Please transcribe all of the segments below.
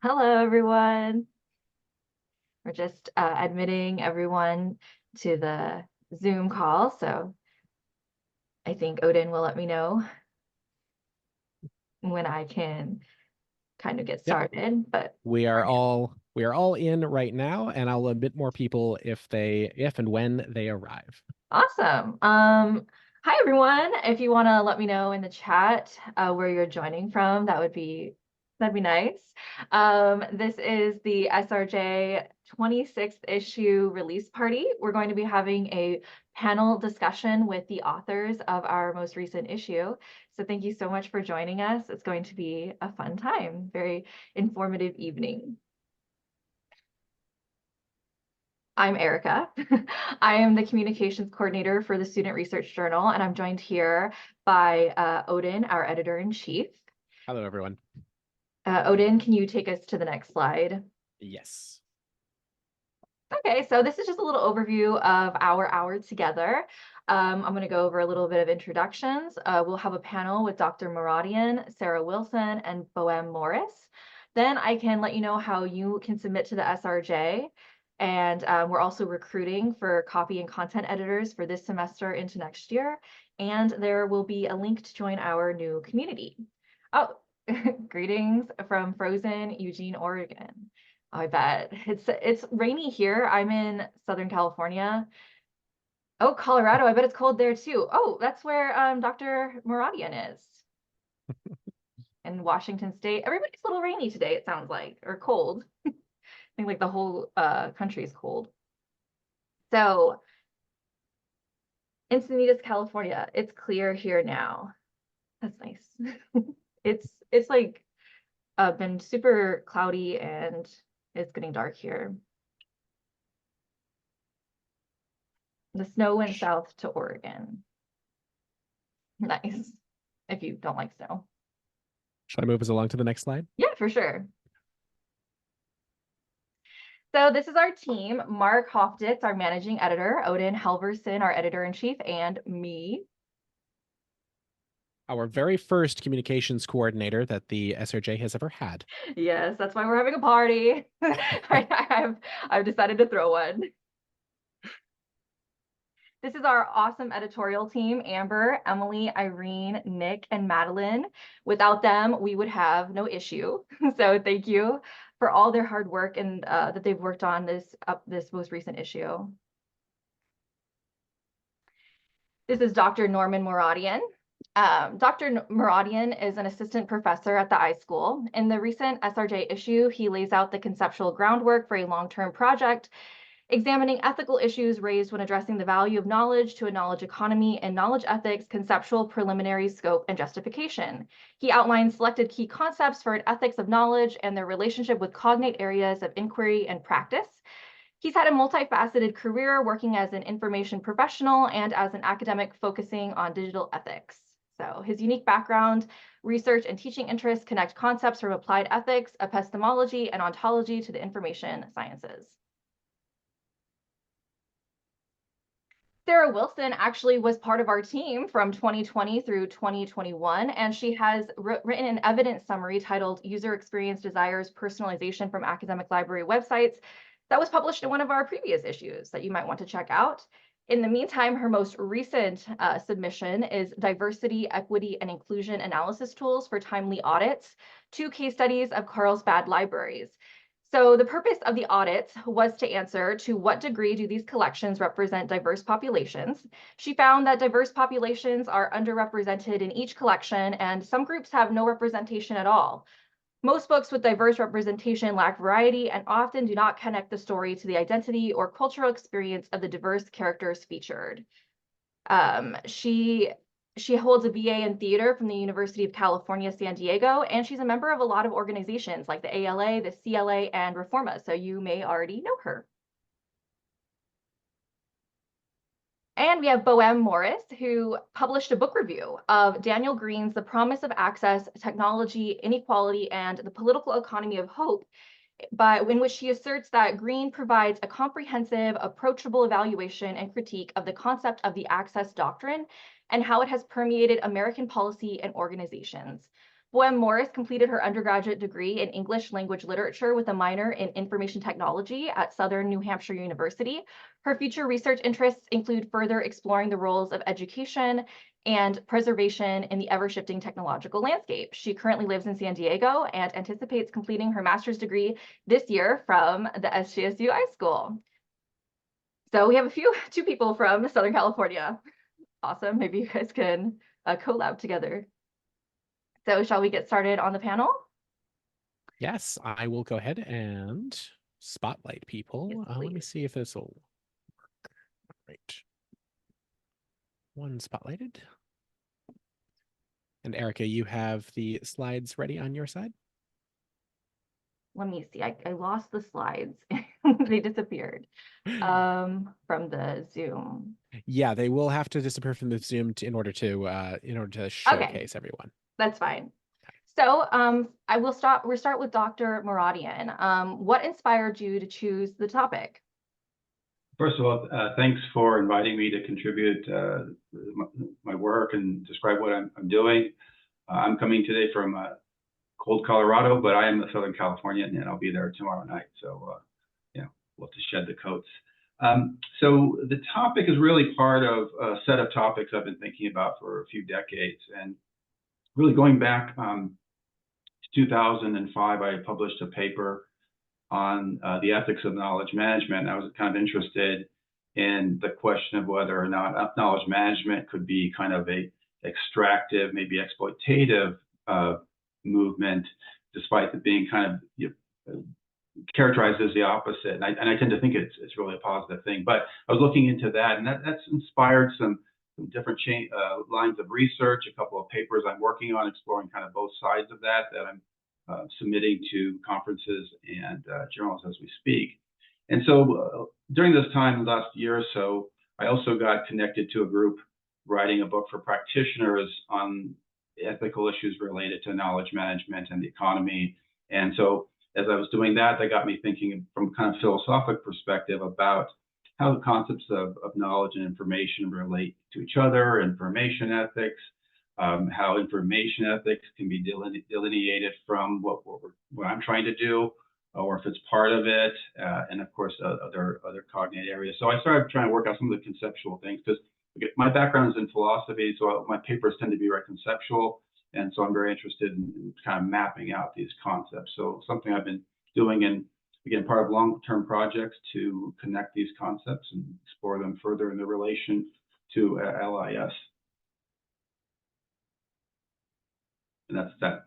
Hello, everyone. We're just admitting everyone to the Zoom call, so I think Odin will let me know when I can kind of get Yep, but we for are now. all in right now, and I'll admit more people if and when they arrive. Awesome. Hi, everyone. If you want to let me know in the chat where you're joining from, that'd be nice. This is the SRJ 26th issue release party. We're going to be having a panel discussion with the authors of our most recent issue. So thank you so much for joining us. It's going to be a fun time, very informative evening. I'm Erica. I am the communications coordinator for the Student Research Journal, and I'm joined here by Odin, our editor-in-chief. Hello, everyone. Odin, can you take us to the next slide? Yes. Okay, so this is just a little overview of our hour together. I'm going to go over a little bit of introductions. We'll have a panel with Dr. Mooradian, Sarah Wilson, and Boheme Morris. Then I can let you know how you can submit to the SRJ. And we're also recruiting for copy and content editors for this semester into next year. And there will be a link to join our new community. Oh, greetings from frozen Eugene, Oregon. I bet it's rainy here. I'm in Southern California. Oh, Colorado. I bet it's cold there too. Oh, that's where Dr. Mooradian is in Washington State. Everybody's a little rainy today, it sounds like, or cold. I think like the whole country is cold. So, Encinitas, California. It's clear here now. That's nice. It's like been super cloudy and it's getting dark here. The snow went south to Oregon. Nice. If you don't like snow. Should I move us along to the next slide? Yeah, for sure. So this is our team. Mark Hofditz, our managing editor, Odin Halverson, our editor-in-chief, and me. Our very first communications coordinator that the SRJ has ever had. Yes, that's why we're having a party. I've decided to throw one. This is our awesome editorial team, Amber, Emily, Irene, Nick, and Madeline. Without them, we would have no issue. So thank you for all their hard work and that they've worked on this most recent issue. This is Dr. Norman Mooradian. Dr. Mooradian is an assistant professor at the iSchool. In the recent SRJ issue, he lays out the conceptual groundwork for a long-term project examining ethical issues raised when addressing the value of knowledge to a knowledge economy and knowledge ethics, conceptual, preliminary, scope, and justification. He outlines selected key concepts for an ethics of knowledge and their relationship with cognate areas of inquiry and practice. He's had a multifaceted career working as an information professional and as an academic focusing on digital ethics. So his unique background, research, and teaching interests connect concepts from applied ethics, epistemology, and ontology to the information sciences. Sarah Wilson actually was part of our team from 2020 through 2021, and she has written an evidence summary titled User Experience Desires Personalization from Academic Library Websites that was published in one of our previous issues that you might want to check out. In the meantime, her most recent submission is Diversity, Equity, and Inclusion Analysis Tools for Timely Audits, 2 case studies of Carlsbad libraries. So the purpose of the audit was to answer to what degree do these collections represent diverse populations. She found that diverse populations are underrepresented in each collection, and some groups have no representation at all. Most books with diverse representation lack variety and often do not connect the story to the identity or cultural experience of the diverse characters featured. She holds a BA in theater from the University of California, San Diego, and she's a member of a lot of organizations like the ALA, the CLA, and Reforma, so you may already know her. And we have Boheme Morris, who published a book review of Daniel Green's The Promise of Access, Technology, Inequality, and the Political Economy of Hope, in which she asserts that Green provides a comprehensive, approachable evaluation and critique of the concept of the access doctrine and how it has permeated American policy and organizations. Boheme Morris completed her undergraduate degree in English language literature with a minor in information technology at Southern New Hampshire University. Her future research interests include further exploring the roles of education and preservation in the ever-shifting technological landscape. She currently lives in San Diego and anticipates completing her master's degree this year from the SJSU iSchool. So we have two people from Southern California. Awesome. Maybe you guys can collab together. So shall we get started on the panel? Yes, I will go ahead and spotlight people. Yes, Let me see if this will work. Right. One spotlighted. And Erica, you have the slides ready on your side? Let me see. I lost the slides. They disappeared from the Zoom. Yeah, they will have to disappear from the Zoom in order to showcase everyone. That's fine. So we'll start with Dr. Mooradian. What inspired you to choose the topic? First of all, thanks for inviting me to contribute my work and describe what I'm doing. I'm coming today from cold Colorado, but I am a Southern Californian, and I'll be there tomorrow night. So, we'll have to shed the coats. So the topic is really part of a set of topics I've been thinking about for a few decades. And really going back to 2005, I published a paper on the ethics of knowledge management. I was kind of interested in the question of whether or not knowledge management could be kind of a extractive, maybe exploitative movement, despite it being kind of characterized as the opposite. And I tend to think it's really a positive thing. But I was looking into that, and that's inspired some different lines of research, a couple of papers I'm working on exploring kind of both sides of that I'm submitting to conferences and journals as we speak. And so during this time, the last year or so, I also got connected to a group writing a book for practitioners on ethical issues related to knowledge management and the economy. And so as I was doing that, that got me thinking from a kind of philosophic perspective about how the concepts of knowledge and information relate to each other, information ethics, how information ethics can be delineated from what I'm trying to do, or if it's part of it, and of course other cognate areas. So I started trying to work out some of the conceptual things, because my background is in philosophy, so my papers tend to be very conceptual, and so I'm very interested in kind of mapping out these concepts. So something I've been doing, in again, part of long-term projects to connect these concepts and explore them further in the relation to LIS. And that's that.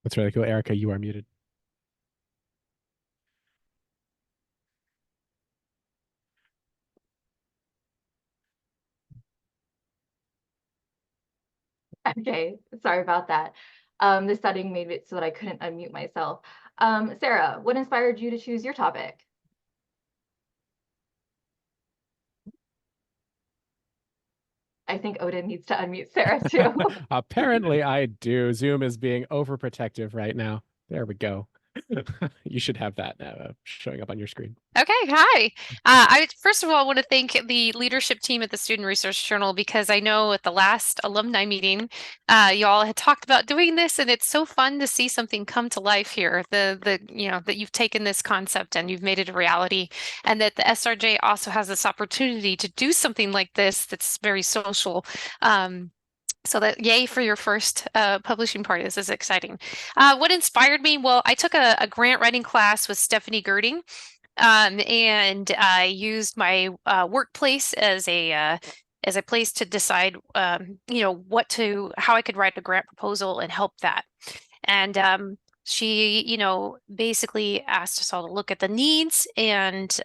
That's really cool. Erica, you are muted. Okay, sorry about that. The setting made it so that I couldn't unmute myself. Sarah, what inspired you to choose your topic? I think Odin needs to unmute Sarah too. Apparently I do. Zoom is being overprotective right now. There we go. You should have that showing up on your screen. Okay, hi. I first of all want to thank the leadership team at the Student Research Journal, because I know at the last alumni meeting, y'all had talked about doing this, and it's so fun to see something come to life here. That you've taken this concept and you've made it a reality, and that the SRJ also has this opportunity to do something like this that's very social. So that, yay for your first publishing party. This is exciting. What inspired me? Well, I took a grant writing class with Stephanie Girding, and I used my workplace as a place to decide, how I could write a grant proposal and help that. And she, basically asked us all to look at the needs and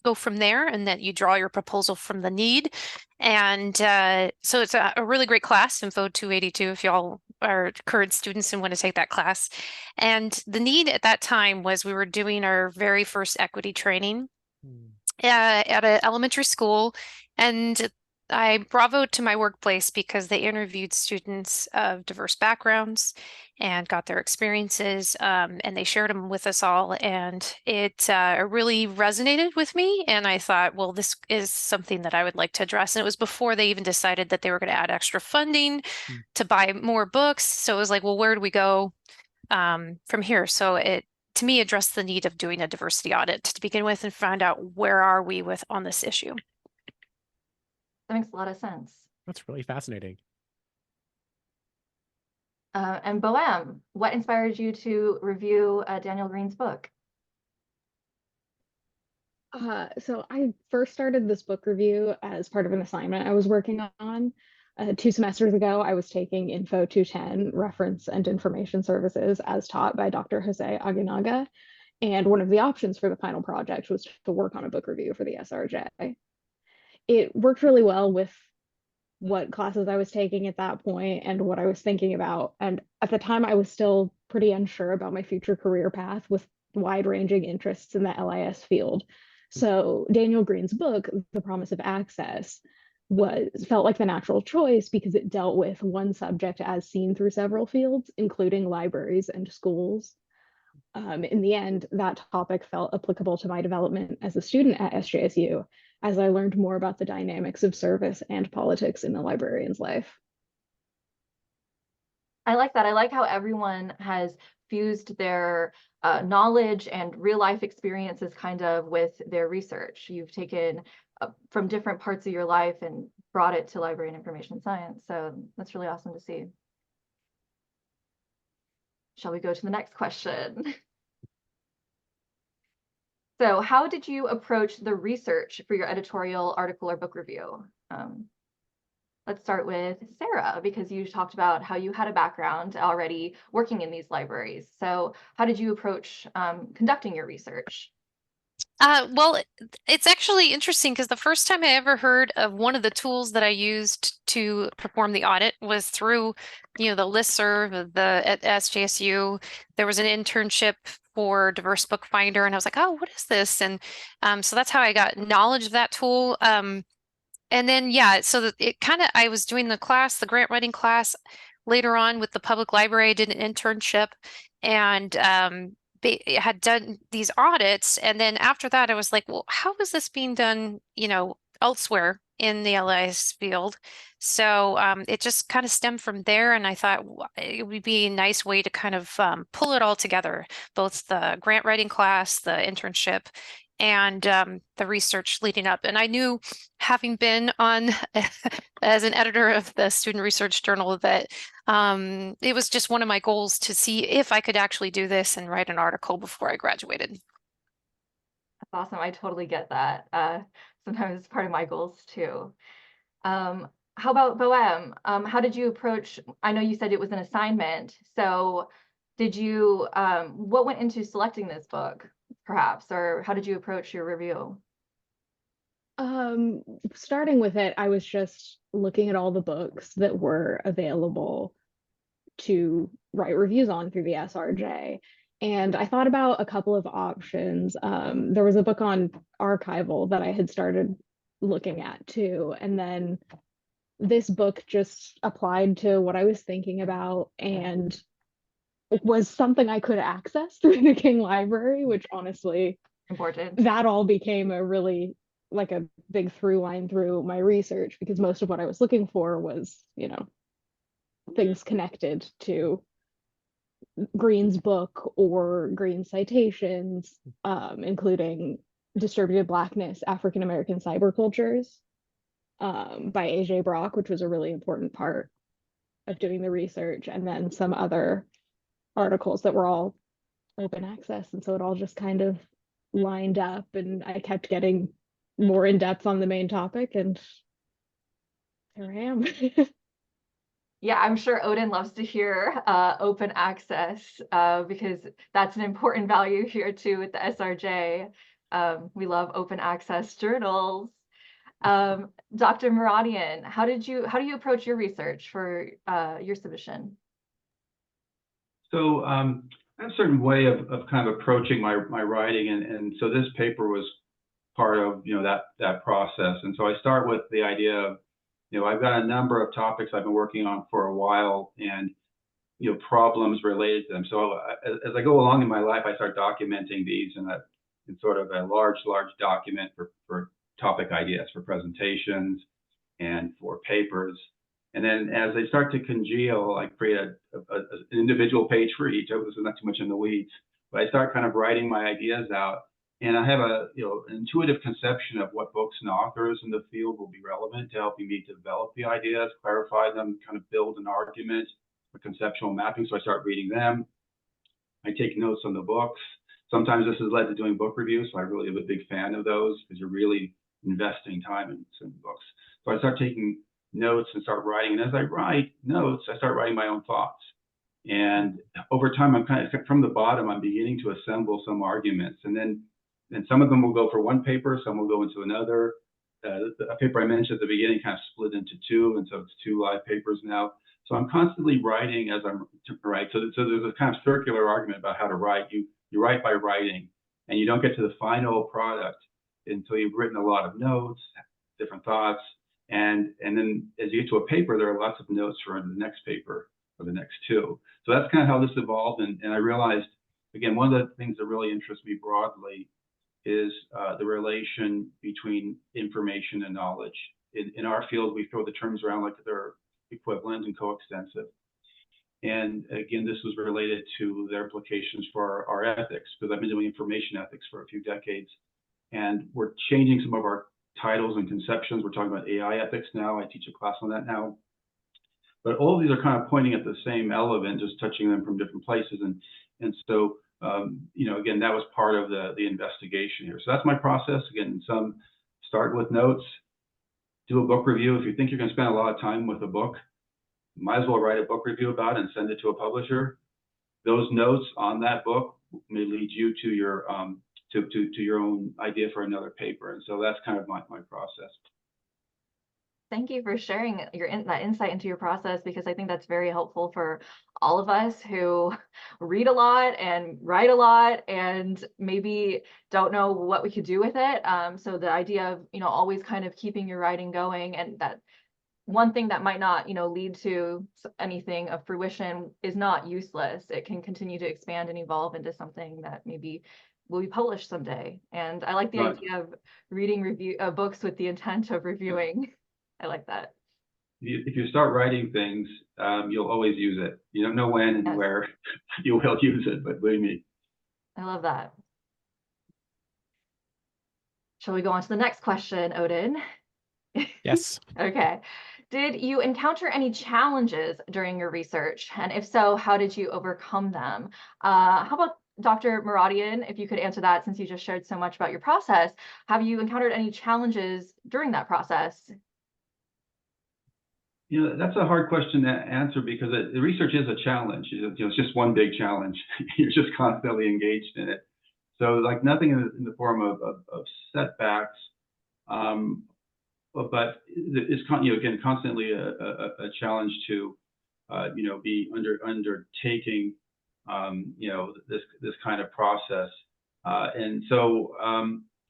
go from there, and that you draw your proposal from the need. And so it's a really great class, Info 282, if y'all are current students and want to take that class. And the need at that time was we were doing our very first equity training at an elementary school. And I bravoed to my workplace because they interviewed students of diverse backgrounds and got their experiences, and they shared them with us all. And it really resonated with me. And I thought, well, this is something that I would like to address. And it was before they even decided that they were going to add extra funding to buy more books. So it was like, well, where do we go from here? So it, to me, addressed the need of doing a diversity audit to begin with and find out where are we with on this issue. That makes a lot of sense. That's really fascinating. And Boheme, what inspired you to review Daniel Green's book? So I first started this book review as part of an assignment I was working on. 2 semesters ago, I was taking Info 210, Reference and Information Services, as taught by Dr. Jose Aguinaga. And one of the options for the final project was to work on a book review for the SRJ. It worked really well with what classes I was taking at that point and what I was thinking about. And at the time, I was still pretty unsure about my future career path with wide-ranging interests in the LIS field. So Daniel Green's book, The Promise of Access, felt like the natural choice because it dealt with one subject as seen through several fields, including libraries and schools. In the end, that topic felt applicable to my development as a student at SJSU, as I learned more about the dynamics of service and politics in the librarian's life. I like that. I like how everyone has fused their knowledge and real life experiences kind of with their research. You've taken from different parts of your life and brought it to library and information science. So that's really awesome to see. Shall we go to the next question? So how did you approach the research for your editorial, article, or book review? Let's start with Sarah, because you talked about how you had a background already working in these libraries. So how did you approach conducting your research? Well, it's actually interesting because the first time I ever heard of one of the tools that I used to perform the audit was through, the listserv of at SJSU. There was an internship for Diverse Book Finder, and I was like, oh, what is this? And so that's how I got knowledge of that tool. And then, yeah, so it kind of, I was doing the grant writing class later on with the public library. I did an internship and they had done these audits. And then after that, I was like, well, how is this being done, elsewhere in the LIS field? So it just kind of stemmed from there. And I thought it would be a nice way to kind of pull it all together, both the grant writing class, the internship, and the research leading up. And I knew, having been on as an editor of the Student Research Journal, that it was just one of my goals to see if I could actually do this and write an article before I graduated. That's awesome. I totally get that. Sometimes it's part of my goals too. How about Boheme? How did you approach, I know you said it was an assignment. So did you, what went into selecting this book, perhaps, or how did you approach your review? Starting with it, I was just looking at all the books that were available to write reviews on through the SRJ. And I thought about a couple of options. There was a book on archival that I had started looking at too. And then this book just applied to what I was thinking about, and it was something I could access through the King Library, which honestly, important. That all became a really like a big through line through my research, because most of what I was looking for was, things connected to Green's book or Green citations, including Distributed Blackness, African American Cybercultures, by A.J. Brock, which was a really important part of doing the research, and then some other articles that were all open access. And so it all just kind of lined up, and I kept getting more in depth on the main topic, and here I am. Yeah, I'm sure Odin loves to hear open access because that's an important value here too with the SRJ. We love open access journals. Dr. Mooradian, how do you approach your research for your submission? So I have a certain way of kind of approaching my writing, and so this paper was part of that process. And so I start with the idea of I've got a number of topics I've been working on for a while, and problems related to them. So as I go along in my life, I start documenting these in sort of a large document for topic ideas, for presentations and for papers. And then as they start to congeal, I create an individual page for each. This is not too much in the weeds, but I start kind of writing my ideas out. And I have an intuitive conception of what books and authors in the field will be relevant to helping me develop the ideas, clarify them, kind of build an argument, a conceptual mapping. So I start reading them. I take notes on the books. Sometimes this has led to doing book reviews. So I really am a big fan of those because you're really investing time in some books. So I start taking notes and start writing. And as I write notes, I start writing my own thoughts. And over time, I'm kind of from the bottom, I'm beginning to assemble some arguments. And then some of them will go for one paper, some will go into another. A paper I mentioned at the beginning kind of split into two, and so it's 2 live papers now. So I'm constantly writing as I'm right. So there's a kind of circular argument about how to write. You write by writing, and you don't get to the final product until you've written a lot of notes, different thoughts. And then as you get to a paper, there are lots of notes for the next paper or the next 2. So that's kind of how this evolved. And I realized, again, one of the things that really interests me broadly is the relation between information and knowledge. In our field, we throw the terms around like they're equivalent and coextensive. And again, this was related to their implications for our ethics, because I've been doing information ethics for a few decades. And we're changing some of our titles and conceptions. We're talking about AI ethics now. I teach a class on that now. But all of these are kind of pointing at the same element, just touching them from different places. And so, again, that was part of the investigation here. So that's my process. Again, some start with notes, do a book review. If you think you're going to spend a lot of time with a book, might as well write a book review about it and send it to a publisher. Those notes on that book may lead you to your to your own idea for another paper. And so that's kind of my process. Thank you for sharing that insight into your process, because I think that's very helpful for all of us who read a lot and write a lot and maybe don't know what we could do with it. So the idea of, always kind of keeping your writing going, and that one thing that might not, lead to anything of fruition is not useless. It can continue to expand and evolve into something that maybe will be published someday. And I like the idea of reading books with the intent of reviewing. I like that. If you start writing things, you'll always use it. You don't know when and where you will use it, but believe me. I love that. Shall we go on to the next question, Odin? Yes. Okay. Did you encounter any challenges during your research? And if so, how did you overcome them? How about Dr. Mooradian, if you could answer that, since you just shared so much about your process. Have you encountered any challenges during that process? That's a hard question to answer, because the research is a challenge. It's just one big challenge. You're just constantly engaged in it. So like nothing in the form of setbacks, but it's again constantly a challenge to be undertaking this kind of process. And so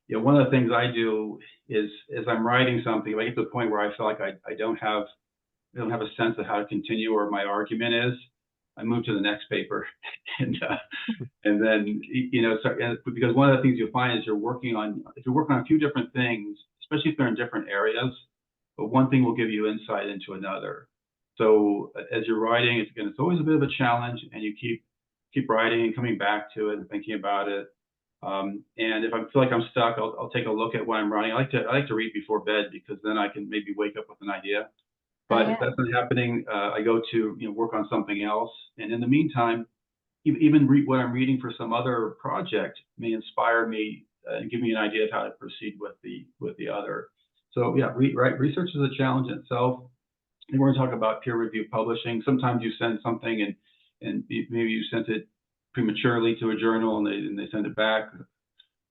one of the things I do is, as I'm writing something, if I get to the point where I feel like I don't have a sense of how to continue, or my argument is, I move to the next paper. And then because one of the things you'll find is if you're working on a few different things, especially if they're in different areas, but one thing will give you insight into another. So as you're writing, it's always a bit of a challenge, and you keep writing and coming back to it and thinking about it. And if I feel like I'm stuck, I'll take a look at what I'm writing. I like to read before bed, because then I can maybe wake up with an idea. But if that's not happening, I go to work on something else. And in the meantime, even what I'm reading for some other project may inspire me and give me an idea of how to proceed with the other. So yeah, research is a challenge in itself. And we're going to talk about peer review publishing. Sometimes you send something and maybe you sent it prematurely to a journal and they send it back,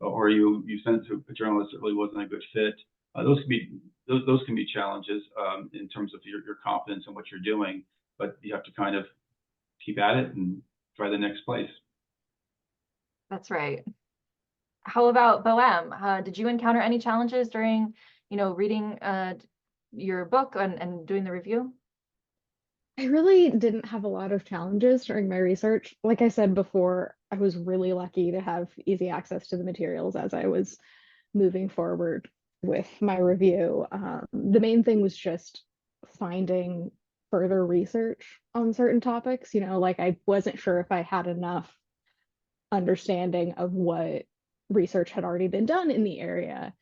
or you send it to a journal that really wasn't a good fit. Those can be challenges in terms of your confidence in what you're doing, but you have to kind of keep at it and try the next place. That's right. How about Boheme? Did you encounter any challenges during, reading your book and doing the review? I really didn't have a lot of challenges during my research. Like I said before, I was really lucky to have easy access to the materials as I was moving forward with my review. The main thing was just finding further research on certain topics. Like I wasn't sure if I had enough understanding of what research had already been done in the area.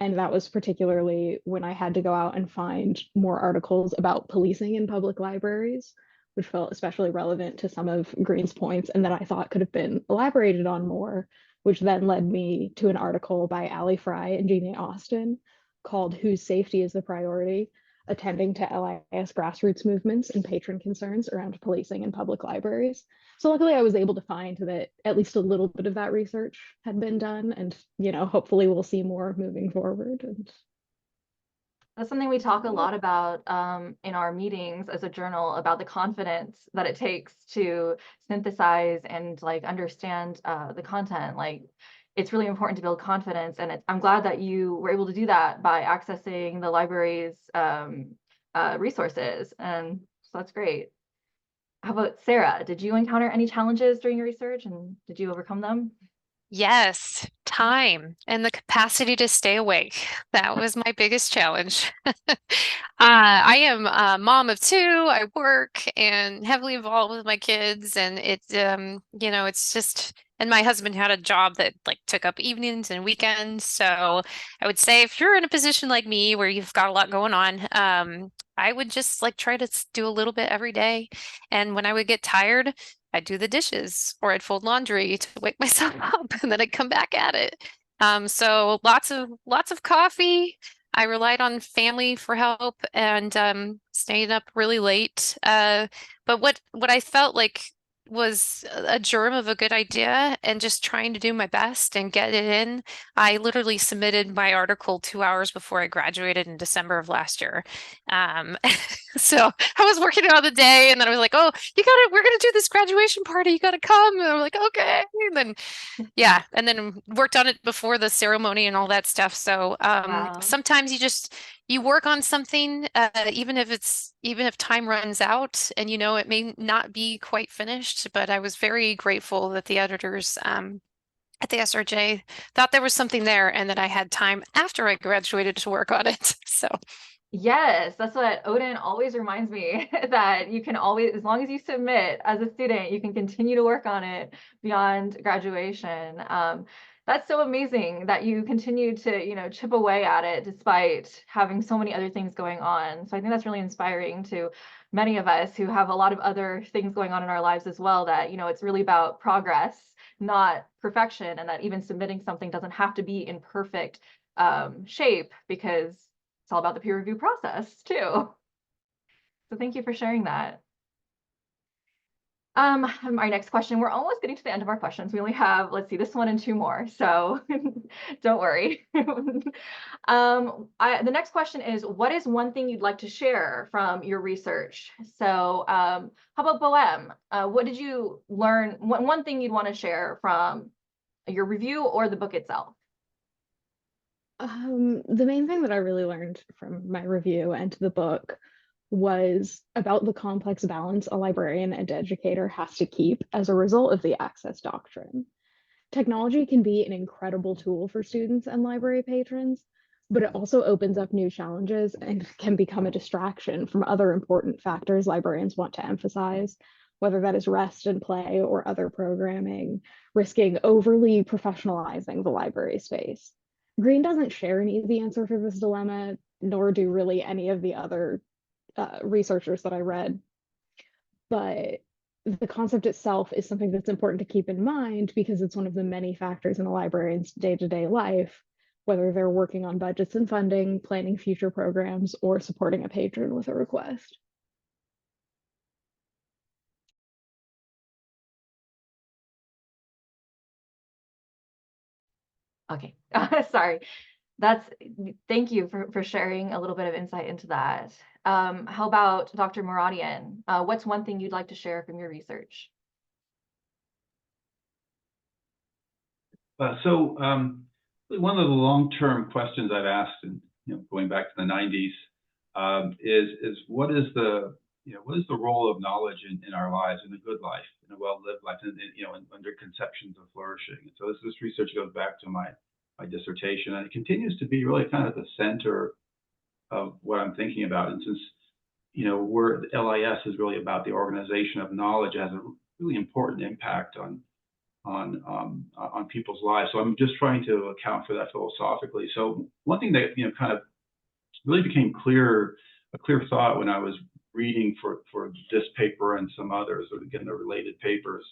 And that was particularly when I had to go out and find more articles about policing in public libraries, which felt especially relevant to some of Green's points and that I thought could have been elaborated on more, which then led me to an article by Ali Fry and Jeannie Austin called Whose Safety is the Priority? Attending to LIS grassroots movements and patron concerns around policing in public libraries. So luckily I was able to find that at least a little bit of that research had been done, and hopefully we'll see more moving forward. And That's something we talk a lot about in our meetings as a journal, about the confidence that it takes to synthesize and like understand the content. Like it's really important to build confidence, and I'm glad that you were able to do that by accessing the library's resources, and so that's great. How about Sarah? Did you encounter any challenges during your research, and did you overcome them? Yes, time and the capacity to stay awake. That was my biggest challenge. I am a mom of two. I work and heavily involved with my kids, and it's just, and my husband had a job that like took up evenings and weekends. So I would say if you're in a position like me where you've got a lot going on, I would just like try to do a little bit every day. And when I would get tired, I'd do the dishes or I'd fold laundry to wake myself up, and then I'd come back at it. So lots of coffee. I relied on family for help and staying up really late. But what I felt like was a germ of a good idea and just trying to do my best and get it in. I literally submitted my article 2 hours before I graduated in December of last year. Um, so I was working on the day, and then I was like, "Oh, we're gonna do this graduation party. You gotta come." And I'm like, "Okay." And then yeah, and then worked on it before the ceremony and all that stuff. So Wow. sometimes you work on something, even if time runs out and it may not be quite finished. But I was very grateful that the editors at the SRJ thought there was something there and that I had time after I graduated to work on it. So Yes, that's what Odin always reminds me, that you can always, as long as you submit as a student, you can continue to work on it beyond graduation. That's so amazing that you continue to, chip away at it despite having so many other things going on. So I think that's really inspiring to many of us who have a lot of other things going on in our lives as well, that, it's really about progress, not perfection, and that even submitting something doesn't have to be in perfect shape, because it's all about the peer review process too. So thank you for sharing that. Our next question, we're almost getting to the end of our questions. We only have, let's see, this one and two more, so don't worry. The next question is, what is one thing you'd like to share from your research? So how about Boheme? What did you learn? One thing you'd want to share from your review or the book itself? The main thing that I really learned from my review and the book was about the complex balance a librarian and educator has to keep as a result of the access doctrine. Technology can be an incredible tool for students and library patrons, but it also opens up new challenges and can become a distraction from other important factors librarians want to emphasize, whether that is rest and play or other programming, risking overly professionalizing the library space. Green doesn't share an easy answer for this dilemma, nor do really any of the other researchers that I read. But the concept itself is something that's important to keep in mind because it's one of the many factors in a librarian's day-to-day life, whether they're working on budgets and funding, planning future programs, or supporting a patron with a request. Okay, sorry. Thank you for sharing a little bit of insight into that. How about Dr. Mooradian? What's one thing you'd like to share from your research? One of the long-term questions I've asked, and going back to the 90s, is what is the role of knowledge in our lives, in a good life, in a well-lived life, and under conceptions of flourishing. And so this research goes back to my dissertation, and it continues to be really kind of at the center of what I'm thinking about. And since where LIS is really about the organization of knowledge, it has a really important impact on people's lives. So I'm just trying to account for that philosophically. So one thing that kind of really became a clear thought when I was reading for this paper and some others, or again the related papers,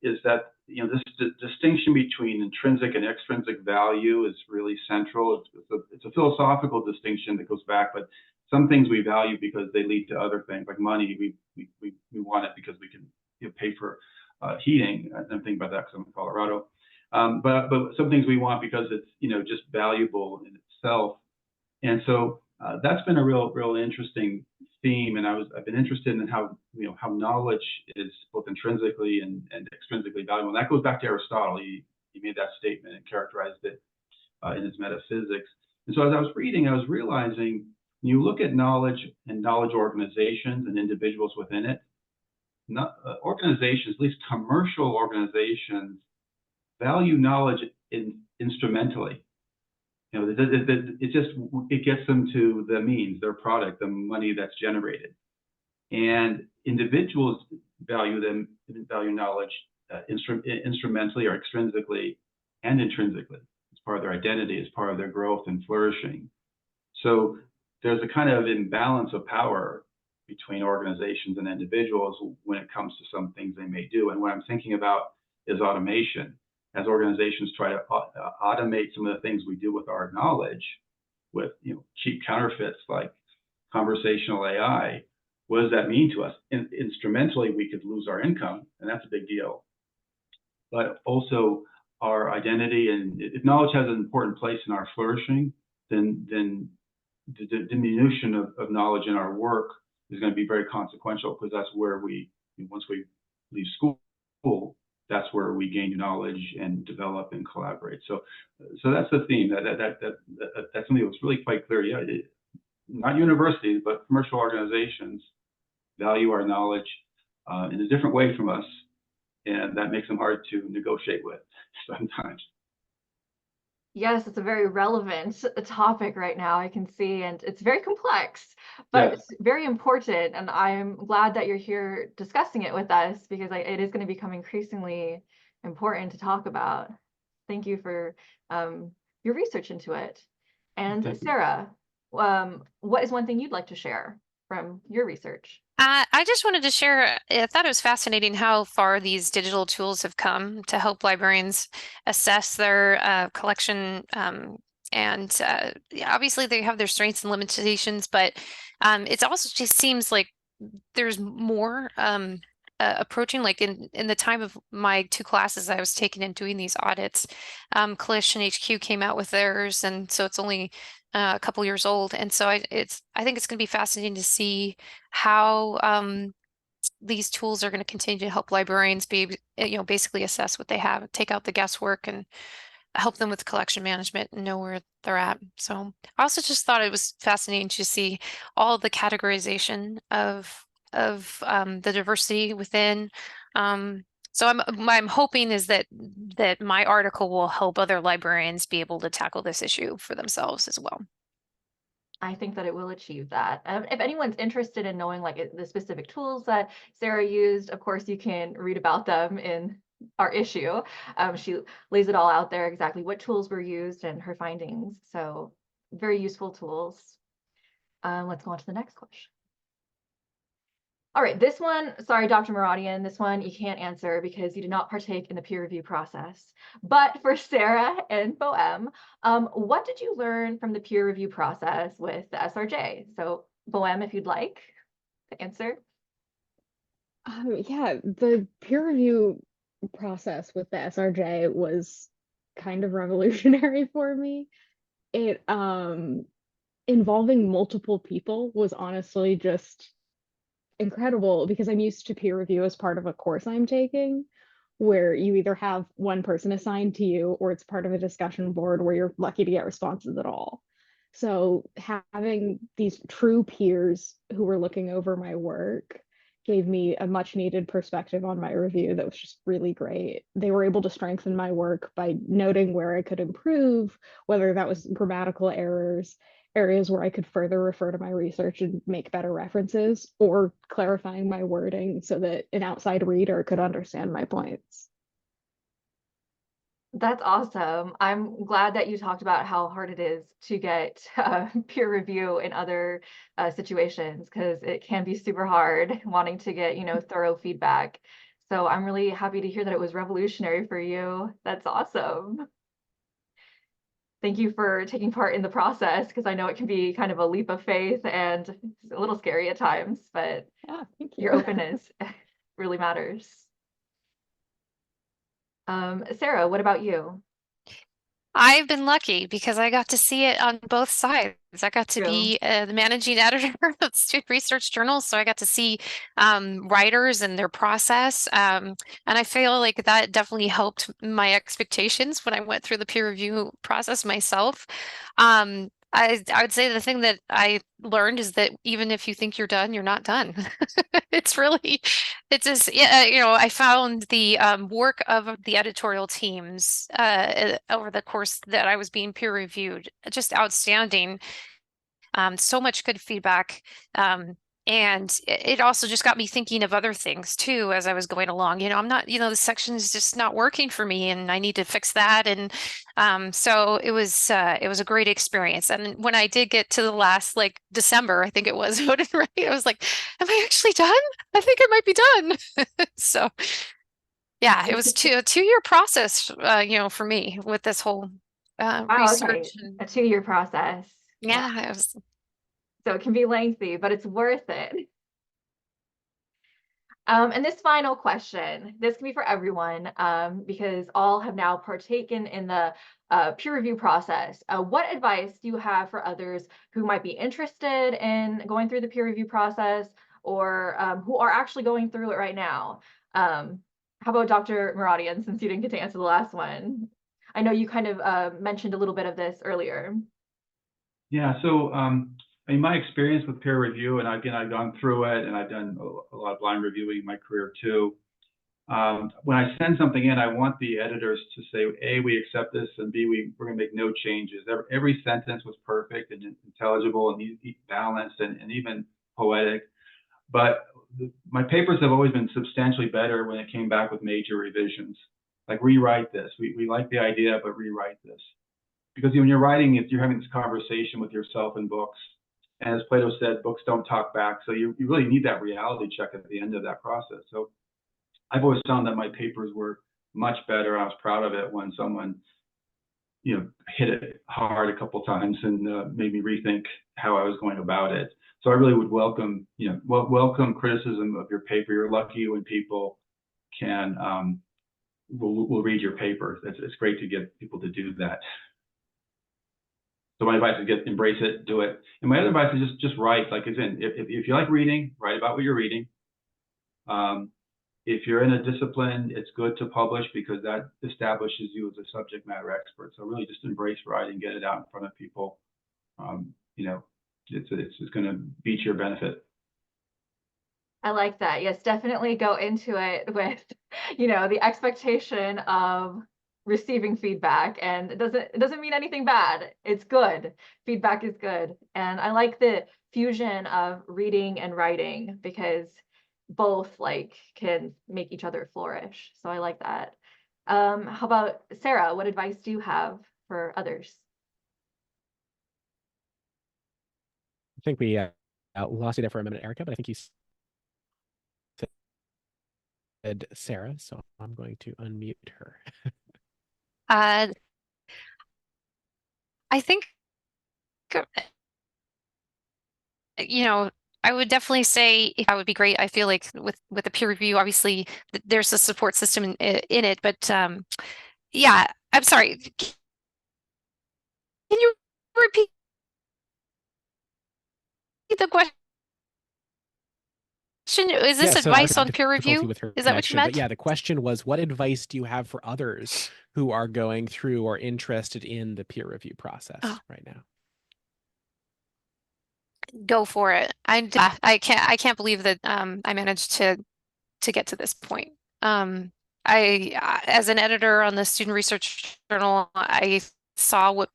is that this distinction between intrinsic and extrinsic value is really central. It's a philosophical distinction that goes back, but some things we value because they lead to other things, like money. We want it because we can pay for heating. I'm thinking about that because I'm in Colorado. But some things we want because it's just valuable in itself. And so that's been a real interesting theme, and I've been interested in how knowledge is both intrinsically and extrinsically valuable. And that goes back to Aristotle. He made that statement and characterized it in his metaphysics. And so as I was reading, I was realizing when you look at knowledge and knowledge organizations and individuals within it, organizations, at least commercial organizations, value knowledge instrumentally. It gets them to the means, their product, the money that's generated. And individuals value knowledge instrumentally or extrinsically and intrinsically. It's part of their identity, it's part of their growth and flourishing. So there's a kind of imbalance of power between organizations and individuals when it comes to some things they may do. And what I'm thinking about is automation. As organizations try to automate some of the things we do with our knowledge, with cheap counterfeits like conversational AI, what does that mean to us? Instrumentally, we could lose our income, and that's a big deal. But also our identity, and if knowledge has an important place in our flourishing, then the diminution of knowledge in our work is going to be very consequential, because that's where once we leave school, that's where we gain knowledge and develop and collaborate. So that's the theme. That's something that was really quite clear. Yeah, not universities, but commercial organizations value our knowledge in a different way from us, and that makes them hard to negotiate with sometimes. Yes, it's a very relevant topic right now, I can see, and it's very complex, but Yes. it's very important. And I'm glad that you're here discussing it with us, because it is going to become increasingly important to talk about. Thank you for your research into it. And Thank you. Sarah, what is one thing you'd like to share from your research? I just wanted to share, I thought it was fascinating how far these digital tools have come to help librarians assess their collection. And obviously they have their strengths and limitations, but it also just seems like there's more approaching, like in the time of my 2 classes I was taking and doing these audits, Clish and HQ came out with theirs, and so it's only a couple years old. And so I think it's going to be fascinating to see how these tools are going to continue to help librarians be, basically assess what they have, take out the guesswork, and help them with collection management and know where they're at. So I also just thought it was fascinating to see all the categorization of the diversity within. So I'm hoping is that my article will help other librarians be able to tackle this issue for themselves as well. I think that it will achieve that. If anyone's interested in knowing like the specific tools that Sarah used, of course, you can read about them in our issue. She lays it all out there, exactly what tools were used and her findings. So very useful tools. Let's go on to the next question. All right, this one, sorry, Dr. Mooradian, this one you can't answer because you did not partake in the peer review process. But for Sarah and Boheme, what did you learn from the peer review process with the SRJ? So Boheme, if you'd like to answer. Yeah, the peer review process with the SRJ was kind of revolutionary for me. It involving multiple people was honestly just incredible, because I'm used to peer review as part of a course I'm taking, where you either have one person assigned to you or it's part of a discussion board where you're lucky to get responses at all. So having these true peers who were looking over my work gave me a much needed perspective on my review that was just really great. They were able to strengthen my work by noting where I could improve, whether that was grammatical errors, areas where I could further refer to my research and make better references, or clarifying my wording so that an outside reader could understand my points. That's awesome. I'm glad that you talked about how hard it is to get peer review in other situations, because it can be super hard wanting to get, thorough feedback. So I'm really happy to hear that it was revolutionary for you. That's awesome. Thank you for taking part in the process, because I know it can be kind of a leap of faith and it's a little scary at times, but Yeah, thank you. your openness really matters. Sarah, what about you? I've been lucky because I got to see it on both sides. I got to True. be the managing editor of the Student Research Journal, so I got to see writers and their process. And I feel like that definitely helped my expectations when I went through the peer review process myself. I would say the thing that I learned is that even if you think you're done, you're not done. It's just, yeah, I found the work of the editorial teams over the course that I was being peer reviewed just outstanding. So much good feedback. And it also just got me thinking of other things too as I was going along. I'm not, the section is just not working for me and I need to fix that. And so it was a great experience. And when I did get to the last, like December, I think it was voted right, I was like, am I actually done? I think I might be done. So yeah, it was a 2-year process, for me with this whole Wow, okay. research. And A 2-year process. Wow. yeah, it was. So it can be lengthy, but it's worth it. And this final question, this can be for everyone, because all have now partaken in the peer review process. What advice do you have for others who might be interested in going through the peer review process, or who are actually going through it right now? How about Dr. Mooradian, since you didn't get to answer the last one? I know you kind of mentioned a little bit of this earlier. Yeah, so my experience with peer review, and again, I've gone through it, and I've done a lot of blind reviewing in my career too. When I send something in, I want the editors to say, A, we accept this, and B, we're going to make no changes. Every sentence was perfect and intelligible and balanced and even poetic. But my papers have always been substantially better when it came back with major revisions. Like, rewrite this. We like the idea, but rewrite this. Because when you're writing it, you're having this conversation with yourself in books. And as Plato said, books don't talk back. So you really need that reality check at the end of that process. So I've always found that my papers were much better. I was proud of it when someone, hit it hard a couple times and made me rethink how I was going about it. So I really would welcome, welcome criticism of your paper. You're lucky when people can will read your paper. It's great to get people to do that. So my advice is embrace it, do it. And my other advice is just write. Like, if you like reading, write about what you're reading. If you're in a discipline, it's good to publish because that establishes you as a subject matter expert. So really just embrace writing, get it out in front of people. It's going to be to your benefit. I like that. Yes, definitely go into it with, the expectation of receiving feedback, and it doesn't mean anything bad. It's good. Feedback is good. And I like the fusion of reading and writing, because both can make each other flourish. So I like that. How about Sarah? What advice do you have for others? I think we lost you there for a minute, Erica, but I think you said Sarah, so I'm going to unmute her. I think, I would definitely say that would be great. I feel like with the peer review, obviously there's a support system in it, but yeah, I'm sorry. Can you repeat the question? Is this advice on peer review? Is that what you meant? But yeah, the question was, what advice do you have for others who are going through or interested in the peer review process right now? Go for it. I can't believe that I managed to get to this point. As an editor on the Student Research Journal, I saw what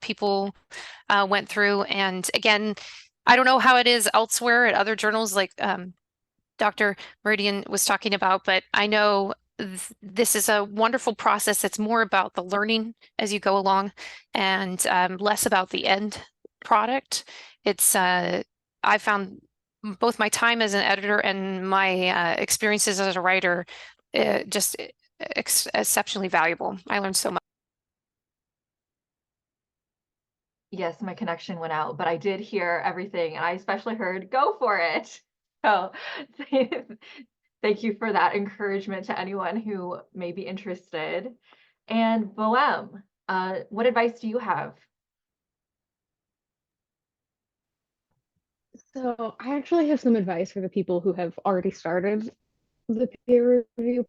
people went through, and again, I don't know how it is elsewhere at other journals, like Dr. Mooradian was talking about, but I know this is a wonderful process that's more about the learning as you go along and less about the end product. It's I found both my time as an editor and my experiences as a writer just exceptionally valuable. I learned so much. Yes, my connection went out, but I did hear everything, and I especially heard "go for it." So thank you for that encouragement to anyone who may be interested. And Boheme, what advice do you have? So I actually have some advice for the people who have already started the peer review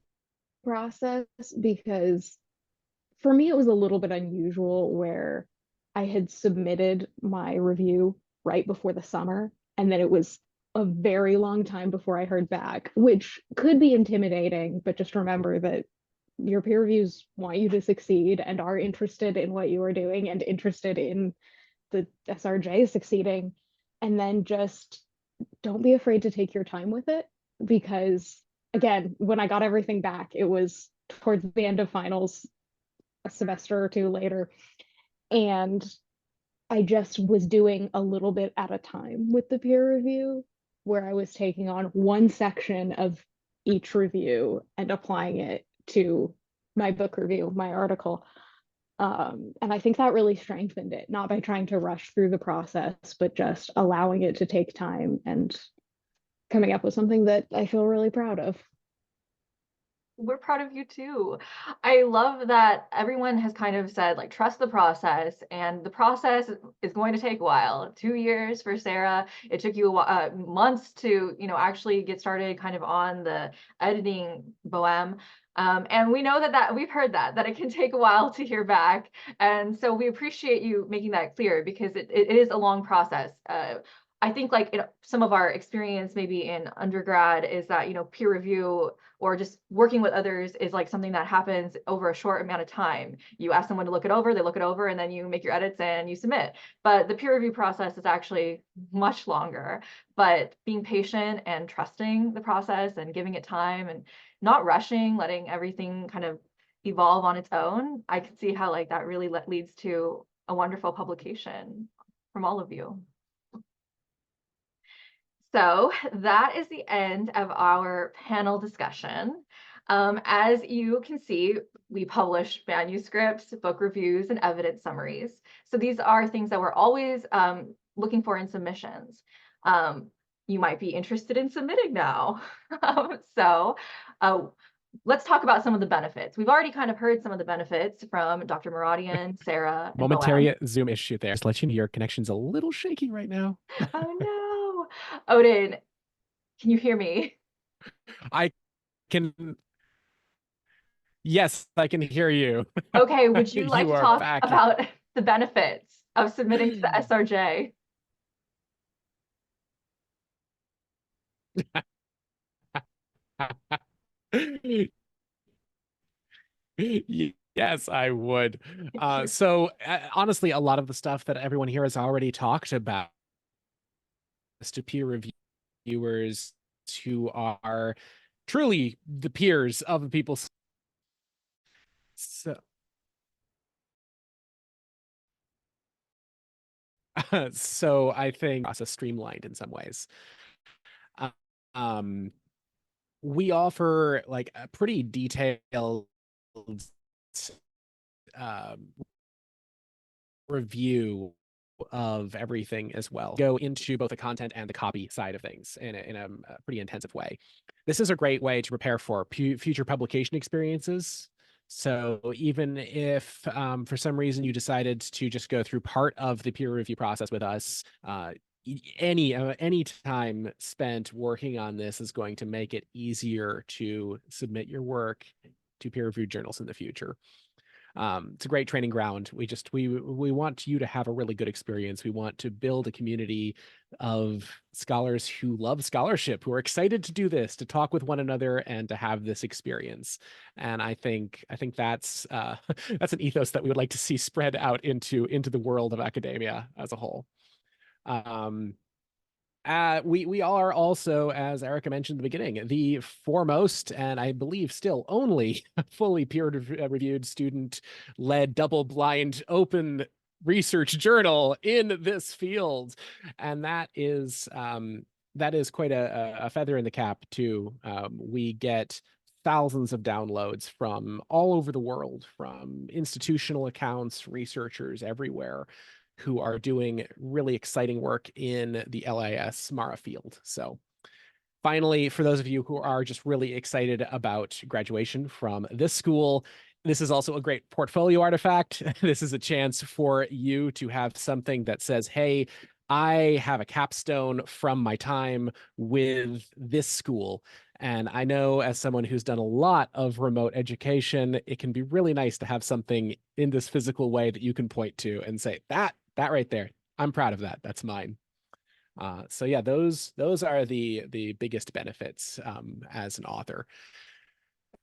process, because for me it was a little bit unusual where I had submitted my review right before the summer, and then it was a very long time before I heard back, which could be intimidating, but just remember that your peer reviews want you to succeed and are interested in what you are doing and interested in the SRJ succeeding. And then just don't be afraid to take your time with it, because again, when I got everything back, it was towards the end of finals, a semester or two later, and I just was doing a little bit at a time with the peer review, where I was taking on one section of each review and applying it to my book review, my article. And I think that really strengthened it, not by trying to rush through the process, but just allowing it to take time and coming up with something that I feel really proud of. We're proud of you too. I love that everyone has kind of said, like, trust the process, and the process is going to take a while. 2 years for Sarah. It took you months to, actually get started kind of on the editing Boheme. And we know that we've heard that it can take a while to hear back. And so we appreciate you making that clear, because it is a long process. I think, like, some of our experience maybe in undergrad is that, peer review or just working with others is like something that happens over a short amount of time. You ask someone to look it over, they look it over, and then you make your edits and you submit. But the peer review process is actually much longer. But being patient and trusting the process and giving it time and not rushing, letting everything kind of evolve on its own, I can see how, like, that really leads to a wonderful publication from all of you. So that is the end of our panel discussion. As you can see, we publish manuscripts, book reviews, and evidence summaries. So these are things that we're always looking for in submissions. You might be interested in submitting now. So let's talk about some of the benefits. We've already kind of heard some of the benefits from Dr. Mooradian, Sarah, and Momentary Boheme. Zoom issue there. Just let you know your connection's a little shaky right now. Oh no. Odin, can you hear me? I can. Yes, I can hear you. Okay, would you like You to are talk back. about the benefits of submitting to the SRJ? Yes, I would. So honestly, a lot of the stuff that everyone here has already talked about to peer reviewers who are truly the peers of the people. So, so I think process streamlined in some ways. Um, we offer like a pretty detailed review of everything as well. Go into both the content and the copy side of things in a pretty intensive way. This is a great way to prepare for future publication experiences. So even if for some reason you decided to just go through part of the peer review process with us, any time spent working on this is going to make it easier to submit your work to peer reviewed journals in the future. It's a great training ground. We want you to have a really good experience. We want to build a community of scholars who love scholarship, who are excited to do this, to talk with one another, and to have this experience. And I think that's that's an ethos that we would like to see spread out into the world of academia as a whole. We are also, as Erica mentioned in the beginning, the foremost, and I believe still only, fully peer-reviewed, student-led, double-blind, open research journal in this field. And that is quite a feather in the cap, too. We get thousands of downloads from all over the world, from institutional accounts, researchers everywhere, who are doing really exciting work in the LIS Mara field. So finally, for those of you who are just really excited about graduation from this school, this is also a great portfolio artifact. This is a chance for you to have something that says, hey, I have a capstone from my time with this school. And I know, as someone who's done a lot of remote education, it can be really nice to have something in this physical way that you can point to and say, that right there, I'm proud of that. That's mine. So yeah, those are the biggest benefits as an author.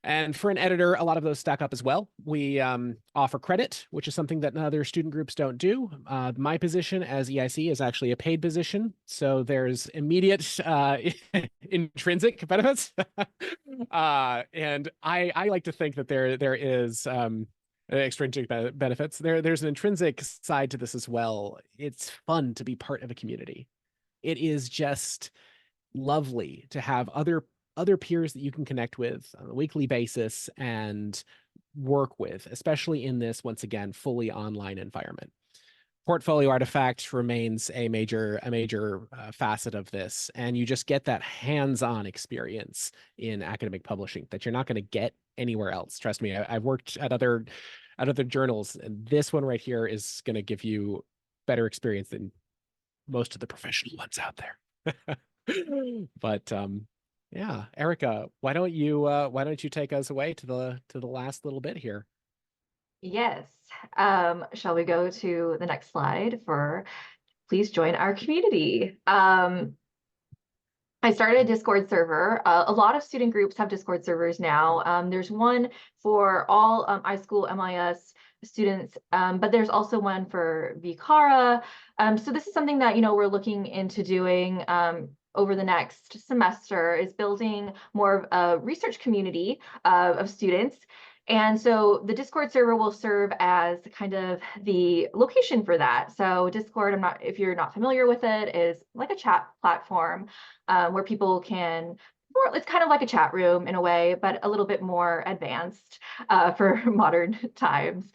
And for an editor, a lot of those stack up as well. We offer credit, which is something that other student groups don't do. My position as EIC is actually a paid position, so there's immediate intrinsic benefits. And I like to think that there is extrinsic benefits. There's an intrinsic side to this as well. It's fun to be part of a community. It is just lovely to have other peers that you can connect with on a weekly basis and work with, especially in this, once again, fully online environment. Portfolio artifact remains a major facet of this, and you just get that hands-on experience in academic publishing that you're not going to get anywhere else. Trust me, I've worked at other journals, and this one right here is going to give you better experience than most of the professional ones out there. But yeah, Erica, why don't you take us away to the last little bit here? Yes. Shall we go to the next slide for please join our community? I started a Discord server. A lot of student groups have Discord servers now. There's one for all iSchool MIS students, but there's also one for VCARA. So this is something that we're looking into doing over the next semester, is building more of a research community of students. And so the Discord server will serve as kind of the location for that. So Discord, if you're not familiar with it, is like a chat platform where people can, it's kind of like a chat room in a way, but a little bit more advanced for modern times.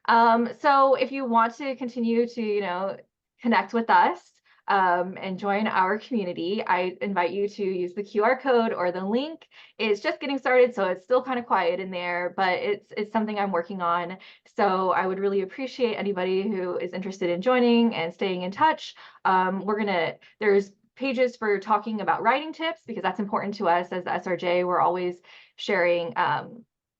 So if you want to continue to, connect with us, and join our community, I invite you to use the QR code or the link. It's just getting started, so it's still kind of quiet in there, but it's something I'm working on. So I would really appreciate anybody who is interested in joining and staying in touch. There's pages for talking about writing tips, because that's important to us as the SRJ. We're always sharing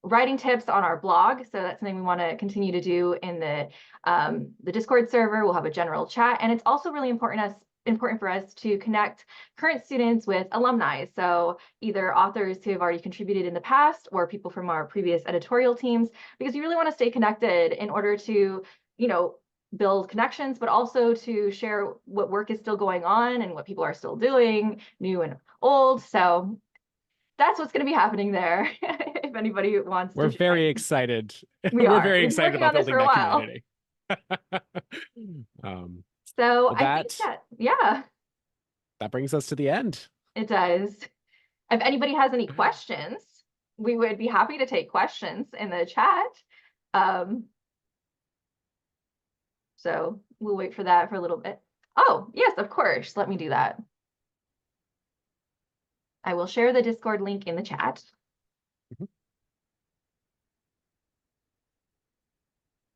writing tips on our blog, so that's something we want to continue to do in the Discord server. We'll have a general chat, and it's also really important for us to connect current students with alumni, so either authors who have already contributed in the past or people from our previous editorial teams, because you really want to stay connected in order to build connections, but also to share what work is still going on and what people are still doing, new and old. So that's what's going to be happening there. If anybody wants We're to very excited. We're very excited about building that community. So that, I think yeah, that brings us to the end. It does. If anybody has any questions, we would be happy to take questions in the chat. So we'll wait for that for a little bit. Oh, yes, of course. Let me do that. I will share the Discord link in the chat.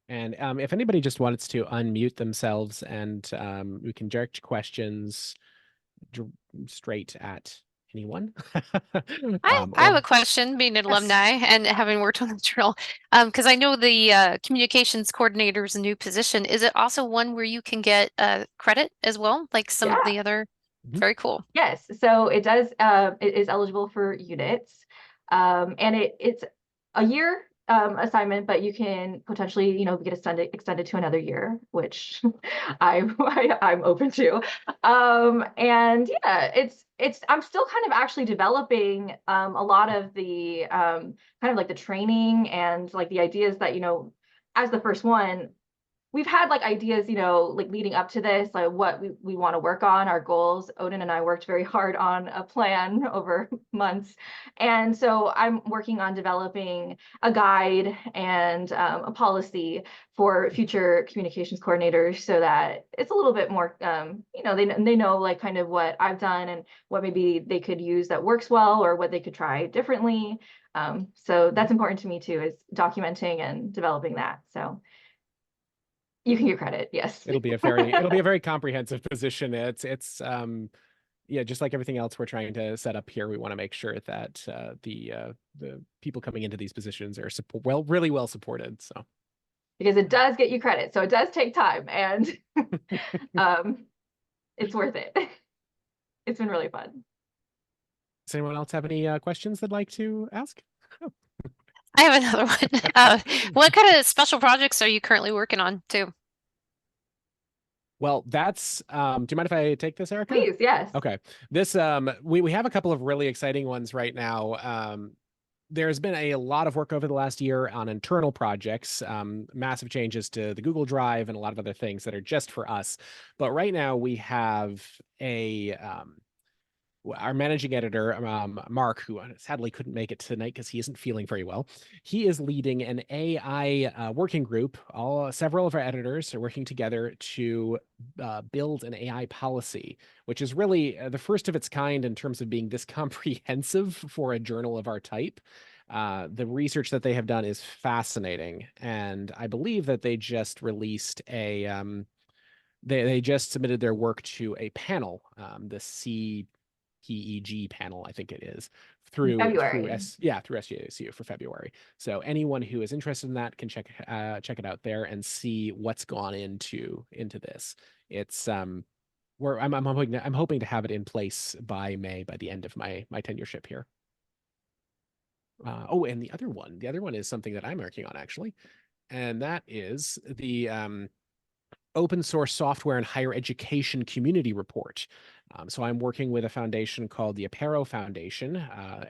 And if anybody just wants to unmute themselves, and we can direct questions straight at Anyone? I have a Or question, being an alumni and having worked on the journal, because I know the communications coordinator is a new position. Is it also one where you can get credit as well, like some of Yeah. the other? Mhm. Very cool. Yes, so it does, it is eligible for units. And it's a year assignment, but you can potentially, get extended to another year, which I'm open to. And yeah, I'm still kind of actually developing a lot of the kind of like the training and like the ideas that, as the first one, we've had like ideas, like leading up to this, like what we want to work on, our goals. Odin and I worked very hard on a plan over months. And so I'm working on developing a guide and a policy for future communications coordinators so that it's a little bit more, they know like kind of what I've done and what maybe they could use that works well or what they could try differently. So that's important to me too, is documenting and developing that. So you can get credit, yes. it'll be a very comprehensive position. Yeah, just like everything else we're trying to set up here, we want to make sure that the people coming into these positions are really well supported. So Because it does get you credit, so it does take time, and it's worth it. It's been really fun. does anyone else have any questions they'd like to ask? I have another one. What kind of special projects are you currently working on too? Well, that's do you mind if I take this, Erica? Please, yes. Okay. This we have a couple of really exciting ones right now. There's been a lot of work over the last year on internal projects, massive changes to the Google Drive and a lot of other things that are just for us. But right now we have our managing editor, Mark, who sadly couldn't make it tonight because he isn't feeling very well. He is leading an AI working group. Several of our editors are working together to build an AI policy, which is really the first of its kind in terms of being this comprehensive for a journal of our type. The research that they have done is fascinating, and I believe that they just released they just submitted their work to a panel, the PEG panel, I think it is, through SJSU for February. So anyone who is interested in that can check it out there and see what's gone into this. It's I'm hoping to have it in place by May, by the end of my tenureship here. And the other one is something that I'm working on actually, and that is the open source software and higher education community report. So I'm working with a foundation called the Apero Foundation.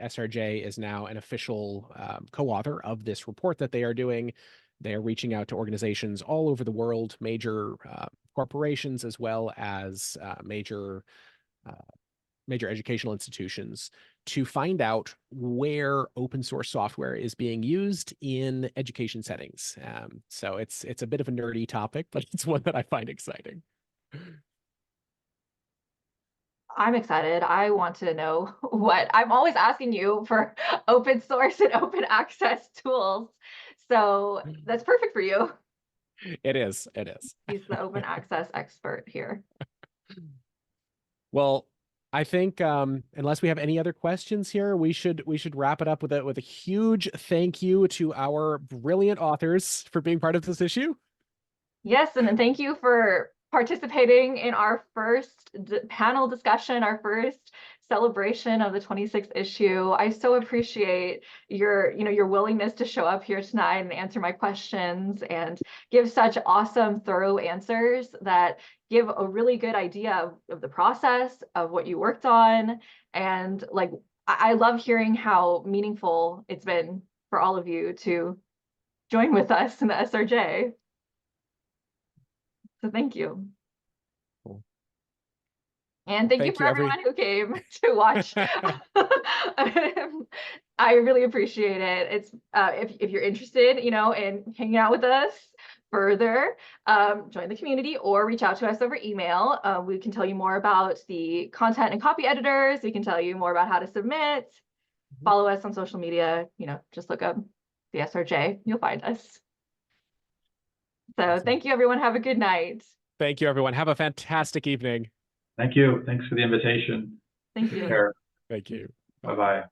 SRJ is now an official co-author of this report that they are doing. They are reaching out to organizations all over the world, major corporations, as well as major educational institutions, to find out where open source software is being used in education settings. So it's a bit of a nerdy topic, but it's one that I find exciting. I'm excited. I want to know what I'm always asking you for open source and open access tools. So that's perfect for you. It is. He's the open access expert here. Well, I think unless we have any other questions here, we should wrap it up with a huge thank you to our brilliant authors for being part of this issue. Yes, and then thank you for participating in our first panel discussion, our first celebration of the 26th issue. I so appreciate your willingness to show up here tonight and answer my questions and give such awesome, thorough answers that give a really good idea of the process, of what you worked on. And like, I love hearing how meaningful it's been for all of you to join with us in the SRJ. So thank you. Cool. And thank you for everyone who came to watch. I really appreciate it. It's if you're interested, in hanging out with us further, join the community or reach out to us over email. We can tell you more about the content and copy editors. We can tell you more about how to submit. Follow us on social media. Just look up the SRJ. You'll find us. So thank you, everyone. Have a good night. Thank you, everyone. Have a fantastic evening. Thank you. Thanks for the invitation. Thank you. Take care. Thank you. Bye-bye.